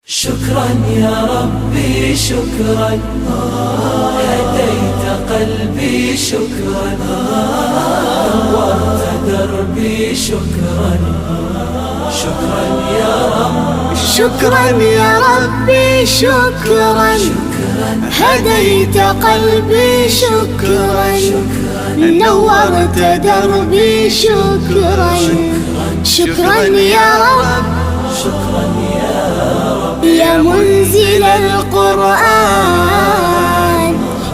شكرا يا ربي شكرا هديت قلبي شكرا نورت دربي شكرا شكرا يا رب شكرا يا ربي شكرا هديت قلبي شكرا نورت دربي شكرا شكرا يا رب شكرا يا رب يا منزل القرآن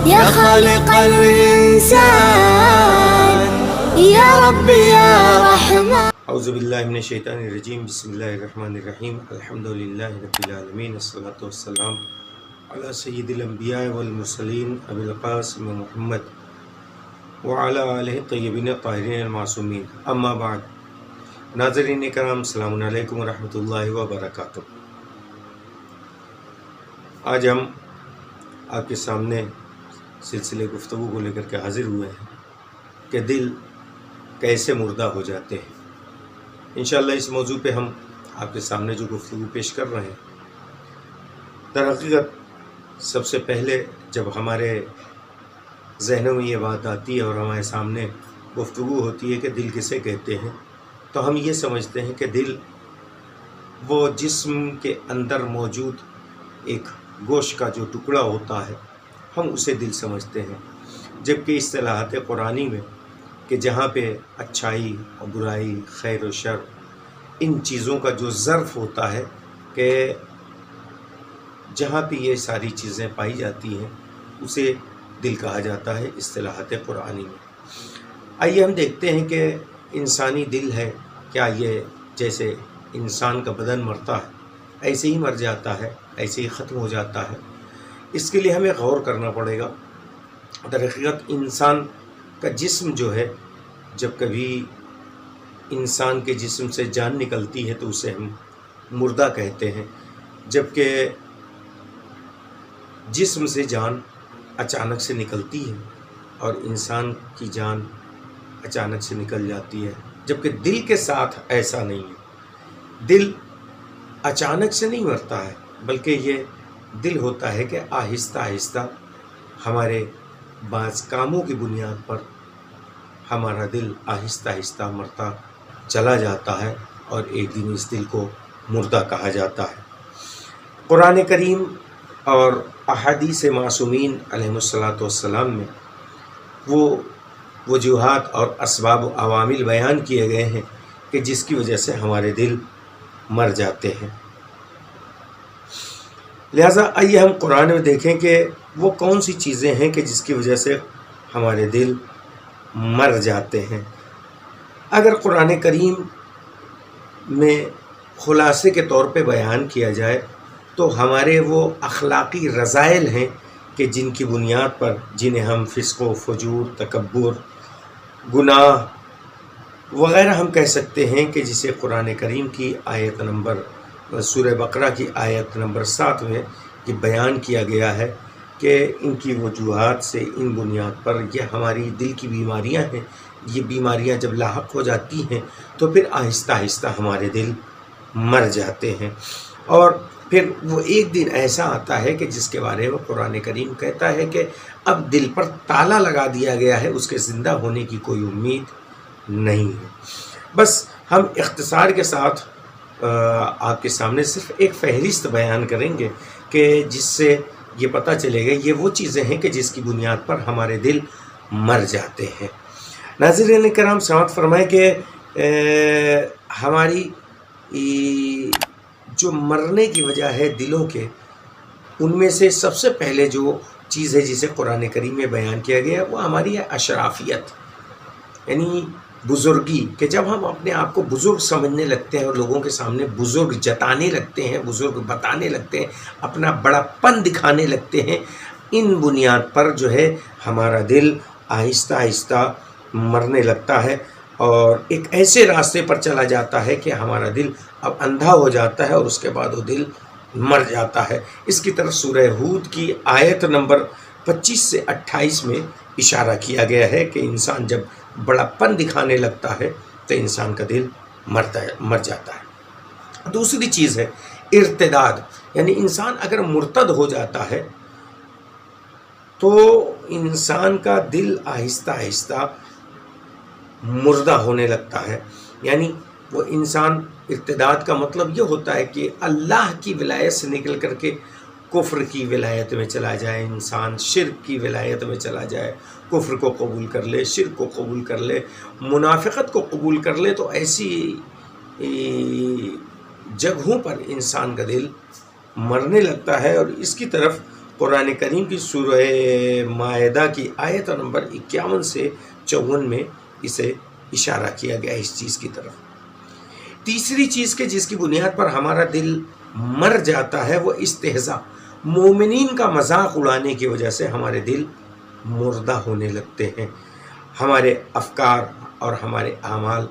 يا خالق الإنسان يا رب يا رحمن اعوذ باللہ من الشیطان الرجیم بسم اللہ الرحمن الرحیم الحمد للہ رب العالمین الصلاۃ والسلام علی سید الانبیاء والمرسلین ابی القاسم محمد وعلی آلہ الطیبین الطاہرین المعصومین اما بعد ناظرین کرام السلام علیکم ورحمۃ اللہ وبرکاتہ۔ آج ہم آپ کے سامنے سلسلے گفتگو کو لے کر کے حاضر ہوئے ہیں کہ دل کیسے مردہ ہو جاتے ہیں۔ انشاءاللہ اس موضوع پہ ہم آپ کے سامنے جو گفتگو پیش کر رہے ہیں، در حقیقت سب سے پہلے جب ہمارے ذہنوں میں یہ بات آتی ہے اور ہمارے سامنے گفتگو ہوتی ہے کہ دل کسے کہتے ہیں، تو ہم یہ سمجھتے ہیں کہ دل وہ جسم کے اندر موجود ایک گوشت کا جو ٹکڑا ہوتا ہے، ہم اسے دل سمجھتے ہیں، جبکہ اصطلاحات قرآنی میں کہ جہاں پہ اچھائی اور برائی، خیر و شر، ان چیزوں کا جو ظرف ہوتا ہے کہ جہاں پہ یہ ساری چیزیں پائی جاتی ہیں اسے دل کہا جاتا ہے اصطلاحات قرآنی میں۔ آئیے ہم دیکھتے ہیں کہ انسانی دل ہے، کیا یہ جیسے انسان کا بدن مرتا ہے ایسے ہی مر جاتا ہے، ایسے ہی ختم ہو جاتا ہے؟ اس کے لیے ہمیں غور کرنا پڑے گا۔ در حقیقت انسان کا جسم جو ہے، جب کبھی انسان کے جسم سے جان نکلتی ہے تو اسے ہم مردہ کہتے ہیں، جبکہ جسم سے جان اچانک سے نکلتی ہے اور انسان کی جان اچانک سے نکل جاتی ہے، جبکہ دل کے ساتھ ایسا نہیں ہے۔ دل اچانک سے نہیں مرتا ہے، بلکہ یہ دل ہوتا ہے کہ آہستہ آہستہ ہمارے بعض کاموں کی بنیاد پر ہمارا دل آہستہ آہستہ مرتا چلا جاتا ہے اور ایک دن اس دل کو مردہ کہا جاتا ہے۔ قرآن کریم اور احادیث معصومین علیہ الصلاۃ والسلام میں وہ وجوہات اور اسباب و عوامل بیان کیے گئے ہیں کہ جس کی وجہ سے ہمارے دل مر جاتے ہیں۔ لہٰذا آئیے ہم قرآن میں دیکھیں کہ وہ کون سی چیزیں ہیں کہ جس کی وجہ سے ہمارے دل مر جاتے ہیں۔ اگر قرآن کریم میں خلاصے کے طور پہ بیان کیا جائے تو ہمارے وہ اخلاقی رذائل ہیں کہ جن کی بنیاد پر جنہیں ہم فسق و فجور، تکبر، گناہ وغیرہ ہم کہہ سکتے ہیں، کہ جسے قرآن کریم کی آیت نمبر سورہ بقرہ کی آیت نمبر 7 میں یہ بیان کیا گیا ہے کہ ان کی وجوہات سے، ان بنیاد پر یہ ہماری دل کی بیماریاں ہیں۔ یہ بیماریاں جب لاحق ہو جاتی ہیں تو پھر آہستہ آہستہ ہمارے دل مر جاتے ہیں، اور پھر وہ ایک دن ایسا آتا ہے کہ جس کے بارے میں قرآن کریم کہتا ہے کہ اب دل پر تالا لگا دیا گیا ہے، اس کے زندہ ہونے کی کوئی امید نہیں ہے۔ بس ہم اختصار کے ساتھ آپ کے سامنے صرف ایک فہرست بیان کریں گے کہ جس سے یہ پتہ چلے گا یہ وہ چیزیں ہیں کہ جس کی بنیاد پر ہمارے دل مر جاتے ہیں۔ ناظرین کرام سماعت فرمائیں کہ ہماری جو مرنے کی وجہ ہے دلوں کے، ان میں سے سب سے پہلے جو چیز ہے جسے قرآن کریم میں بیان کیا گیا ہے وہ ہماری ہے اشرافیت، یعنی بزرگی، کہ جب ہم اپنے آپ کو بزرگ سمجھنے لگتے ہیں اور لوگوں کے سامنے بزرگ جتانے لگتے ہیں، بزرگ بتانے لگتے ہیں، اپنا بڑا پن دکھانے لگتے ہیں، ان بنیاد پر جو ہے ہمارا دل آہستہ آہستہ مرنے لگتا ہے اور ایک ایسے راستے پر چلا جاتا ہے کہ ہمارا دل اب اندھا ہو جاتا ہے اور اس کے بعد وہ دل مر جاتا ہے۔ اس کی طرف سورہ ہود کی آیت نمبر 25 سے 28 میں اشارہ کیا گیا ہے کہ انسان جب بڑا پن دکھانے لگتا ہے تو انسان کا دل مر جاتا ہے۔ دوسری چیز ہے ارتداد، یعنی انسان اگر مرتد ہو جاتا ہے تو انسان کا دل آہستہ آہستہ مردہ ہونے لگتا ہے. یعنی وہ انسان، ارتداد کا مطلب یہ ہوتا ہے کہ اللہ کی ولایت سے نکل کر کے کفر کی ولایت میں چلا جائے، انسان شرک کی ولایت میں چلا جائے، کفر کو قبول کر لے، شرک کو قبول کر لے، منافقت کو قبول کر لے. تو ایسی جگہوں پر انسان کا دل مرنے لگتا ہے. اور اس کی طرف قرآن کریم کی سورہ مائدہ کی آیت نمبر 51 سے 54 میں اسے اشارہ کیا گیا اس چیز کی طرف. تیسری چیز کہ جس کی بنیاد پر ہمارا دل مر جاتا ہے وہ استہزاء. مومنین کا مذاق اڑانے کی وجہ سے ہمارے دل مردہ ہونے لگتے ہیں. ہمارے افکار اور ہمارے اعمال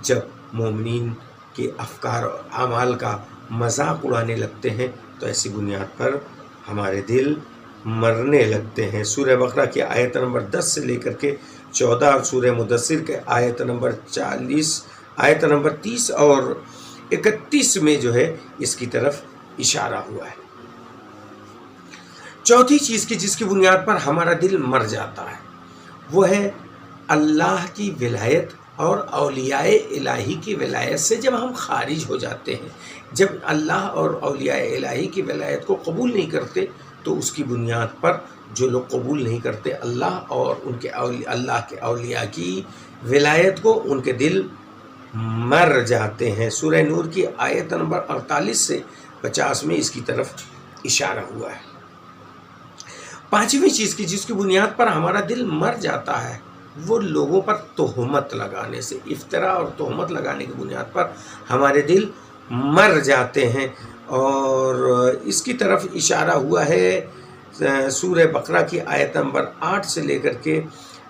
جب مومنین کے افکار اور اعمال کا مذاق اڑانے لگتے ہیں تو ایسی بنیاد پر ہمارے دل مرنے لگتے ہیں. سورہ بقرہ کی آیت نمبر 10 سے لے کر کے 14 اور سورہ مدثر کے آیت نمبر 40، آیت نمبر 30 اور 31 میں جو ہے اس کی طرف اشارہ ہوا ہے. چوتھی چیز کی جس کی بنیاد پر ہمارا دل مر جاتا ہے وہ ہے اللہ کی ولایت اور اولیاء الہی کی ولایت سے جب ہم خارج ہو جاتے ہیں. جب اللہ اور اولیاء الہی کی ولایت کو قبول نہیں کرتے تو اس کی بنیاد پر جو لوگ قبول نہیں کرتے اللہ اور ان کے اللہ کے اولیاء کی ولایت کو، ان کے دل مر جاتے ہیں. سورہ نور کی آیت نمبر 48 سے 50 میں اس کی طرف اشارہ ہوا ہے. پانچویں چیز کی جس کی بنیاد پر ہمارا دل مر جاتا ہے وہ لوگوں پر تہمت لگانے سے، افتراء اور تہمت لگانے کی بنیاد پر ہمارے دل مر جاتے ہیں. اور اس کی طرف اشارہ ہوا ہے سورہ بقرہ کی آیت نمبر 8 سے لے کر کے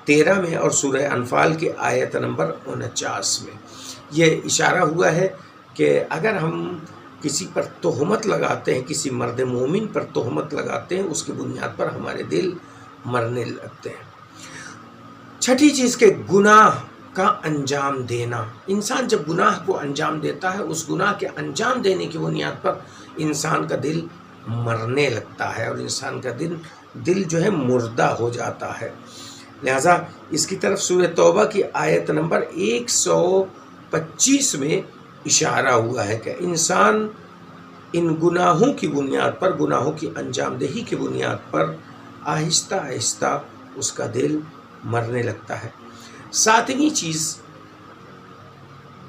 13 میں اور سورہ انفال کی آیت نمبر 49 میں. یہ اشارہ ہوا ہے کہ اگر ہم کسی پر تہمت لگاتے ہیں، کسی مرد مومن پر تہمت لگاتے ہیں، اس کی بنیاد پر ہمارے دل مرنے لگتے ہیں. چھٹی چیز کہ گناہ کا انجام دینا. انسان جب گناہ کو انجام دیتا ہے اس گناہ کے انجام دینے کی بنیاد پر انسان کا دل مرنے لگتا ہے اور انسان کا دل جو ہے مردہ ہو جاتا ہے. لہذا اس کی طرف سورہ توبہ کی آیت نمبر 125 میں اشارہ ہوا ہے کہ انسان ان گناہوں کی بنیاد پر، گناہوں کی انجام دہی کی بنیاد پر آہستہ آہستہ اس کا دل مرنے لگتا ہے. ساتویں چیز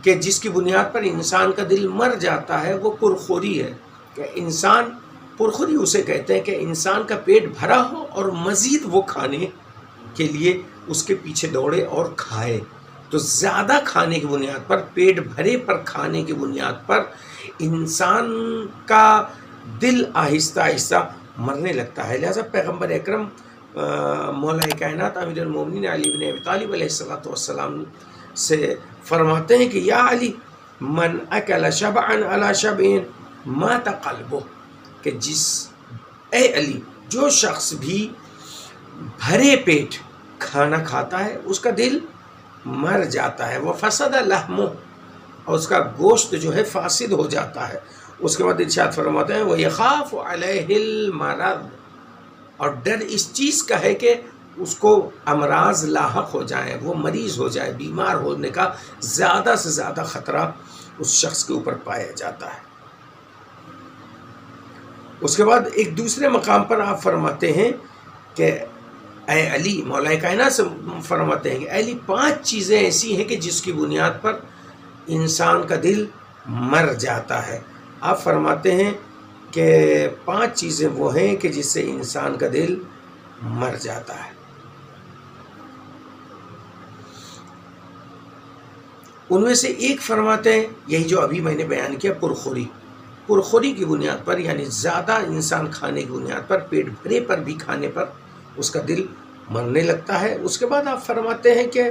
کہ جس کی بنیاد پر انسان کا دل مر جاتا ہے وہ پرخوری ہے. کہ انسان، پرخوری اسے کہتے ہیں کہ انسان کا پیٹ بھرا ہو اور مزید وہ کھانے کے لیے اس کے پیچھے دوڑے اور کھائے. تو زیادہ کھانے کی بنیاد پر، پیٹ بھرے پر کھانے کی بنیاد پر انسان کا دل آہستہ آہستہ مرنے لگتا ہے. لہذا پیغمبر اکرم مولا کائنات امیر المومنین علی بن ابی طالب علیہ السلام سے فرماتے ہیں کہ یا علی من اکل شبعا علی شبعین مات قلبہ، کہ اے علی جو شخص بھی بھرے پیٹ کھانا کھاتا ہے اس کا دل مر جاتا ہے. وہ فسد لحمہ، اور اس کا گوشت جو ہے فاسد ہو جاتا ہے. اس کے بعد ارشاد فرماتے ہیں وَيَخَافُ عَلَيْهِ الْمَرَض، اور ڈر اس چیز کا ہے کہ اس کو امراض لاحق ہو جائیں، وہ مریض ہو جائے، بیمار ہونے کا زیادہ سے زیادہ خطرہ اس شخص کے اوپر پایا جاتا ہے. اس کے بعد ایک دوسرے مقام پر آپ فرماتے ہیں کہ اے علی، مولا کائنات سے فرماتے ہیں کہ اے علی 5 چیزیں ایسی ہیں کہ جس کی بنیاد پر انسان کا دل مر جاتا ہے. آپ فرماتے ہیں کہ 5 چیزیں وہ ہیں کہ جس سے انسان کا دل مر جاتا ہے. ان میں سے ایک فرماتے ہیں یہی جو ابھی میں نے بیان کیا، پرخوری. پرخوری کی بنیاد پر، یعنی زیادہ انسان کھانے کی بنیاد پر، پیٹ بھرے پر بھی کھانے پر اس کا دل مرنے لگتا ہے. اس کے بعد آپ فرماتے ہیں کہ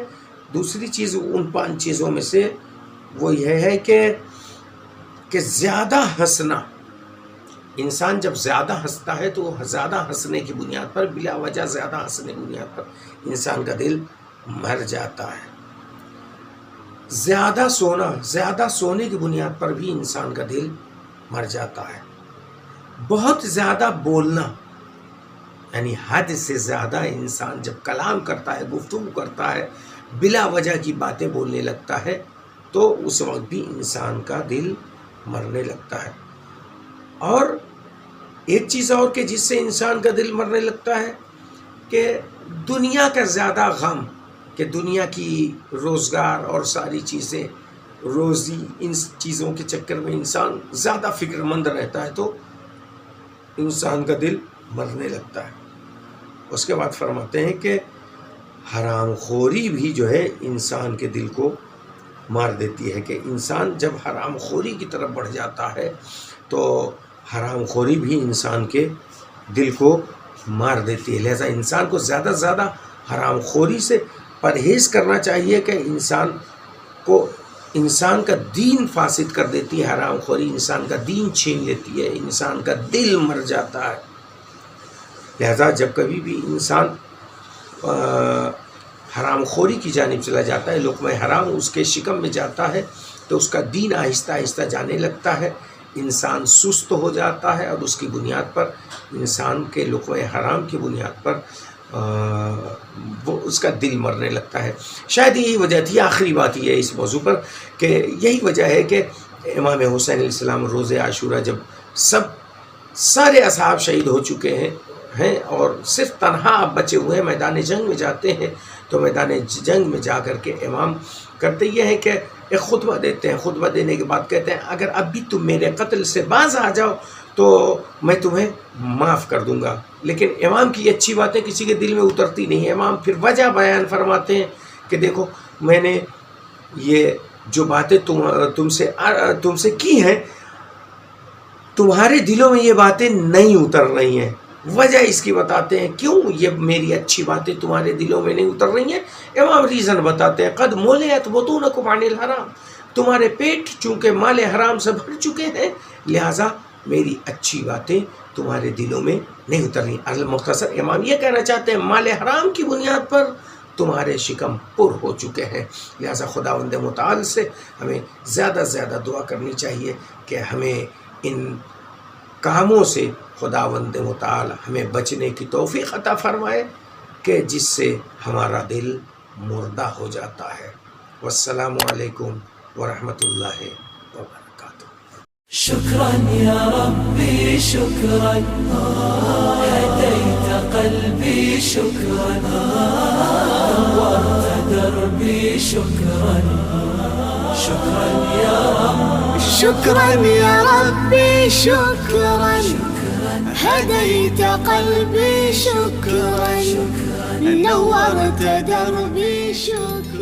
دوسری چیز ان 5 چیزوں میں سے وہ یہ ہے کہ زیادہ ہنسنا. انسان جب زیادہ ہنستا ہے تو زیادہ ہنسنے کی بنیاد پر، بلا وجہ زیادہ ہنسنے کی بنیاد پر انسان کا دل مر جاتا ہے. زیادہ سونا، زیادہ سونے کی بنیاد پر بھی انسان کا دل مر جاتا ہے. بہت زیادہ بولنا، یعنی حد سے زیادہ انسان جب کلام کرتا ہے، گفتگو کرتا ہے، بلا وجہ کی باتیں بولنے لگتا ہے، تو اس وقت بھی انسان کا دل مرنے لگتا ہے۔ اور ایک چیز اور کہ جس سے انسان کا دل مرنے لگتا ہے کہ دنیا کا زیادہ غم، کہ دنیا کی روزگار اور ساری چیزیں، روزی، ان چیزوں کے چکر میں انسان زیادہ فکر مند رہتا ہے، تو انسان کا دل مرنے لگتا ہے۔ اس کے بعد فرماتے ہیں کہ حرام خوری بھی جو ہے انسان کے دل کو مار دیتی ہے، کہ انسان جب حرام خوری کی طرف بڑھ جاتا ہے تو حرام خوری بھی انسان کے دل کو مار دیتی ہے۔ لہذا انسان کو زیادہ سے زیادہ حرام خوری سے پرہیز کرنا چاہیے، کہ انسان کا دین فاسد کر دیتی ہے حرام خوری، انسان کا دین چھین لیتی ہے، انسان کا دل مر جاتا ہے۔ لہذا جب کبھی بھی انسان حرام خوری کی جانب چلا جاتا ہے، لقمہ حرام اس کے شکم میں جاتا ہے، تو اس کا دین آہستہ آہستہ جانے لگتا ہے، انسان سست ہو جاتا ہے، اور اس کی بنیاد پر، انسان کے لقمہ حرام کی بنیاد پر وہ اس کا دل مرنے لگتا ہے۔ شاید یہی وجہ تھی، آخری بات یہ ہے اس موضوع پر، کہ یہی وجہ ہے کہ امام حسین علیہ السلام روز عاشورہ جب سارے اصحاب شہید ہو چکے ہیں اور صرف تنہا آپ بچے ہوئے ہیں، میدان جنگ میں جاتے ہیں، تو میدان جنگ میں جا کر کے امام کرتے یہ ہیں کہ ایک خطبہ دیتے ہیں، خطبہ دینے کے بعد کہتے ہیں اگر اب بھی تم میرے قتل سے باز آ جاؤ تو میں تمہیں معاف کر دوں گا۔ لیکن امام کی اچھی باتیں کسی کے دل میں اترتی نہیں ہیں۔ امام پھر وجہ بیان فرماتے ہیں کہ دیکھو میں نے یہ جو باتیں تم سے کی ہیں، تمہارے دلوں میں یہ باتیں نہیں اتر رہی ہیں۔ وجہ اس کی بتاتے ہیں کیوں یہ میری اچھی باتیں تمہارے دلوں میں نہیں اتر رہی ہیں۔ امام ریزن بتاتے ہیں، قد ملئت بطونکم عن الحرام، تمہارے پیٹ چونکہ مال حرام سے بھر چکے ہیں، لہٰذا میری اچھی باتیں تمہارے دلوں میں نہیں اتر رہی۔ مختصر امام یہ کہنا چاہتے ہیں مال حرام کی بنیاد پر تمہارے شکم پر ہو چکے ہیں۔ لہٰذا خداوند متعال سے ہمیں زیادہ سے زیادہ دعا کرنی چاہیے کہ ہمیں ان کاموں سے خداوند متعال ہمیں بچنے کی توفیق عطا فرمائے کہ جس سے ہمارا دل مردہ ہو جاتا ہے۔ والسلام علیکم ورحمۃ اللہ وبرکاتہ۔ شكرا يا ربي شكرا، هديت قلبي شكرا، نورت دربي شكرا، شكرا يا رب، شكرا يا ربي شكرا، هديت قلبي شكرا، نورت دربي شكرا.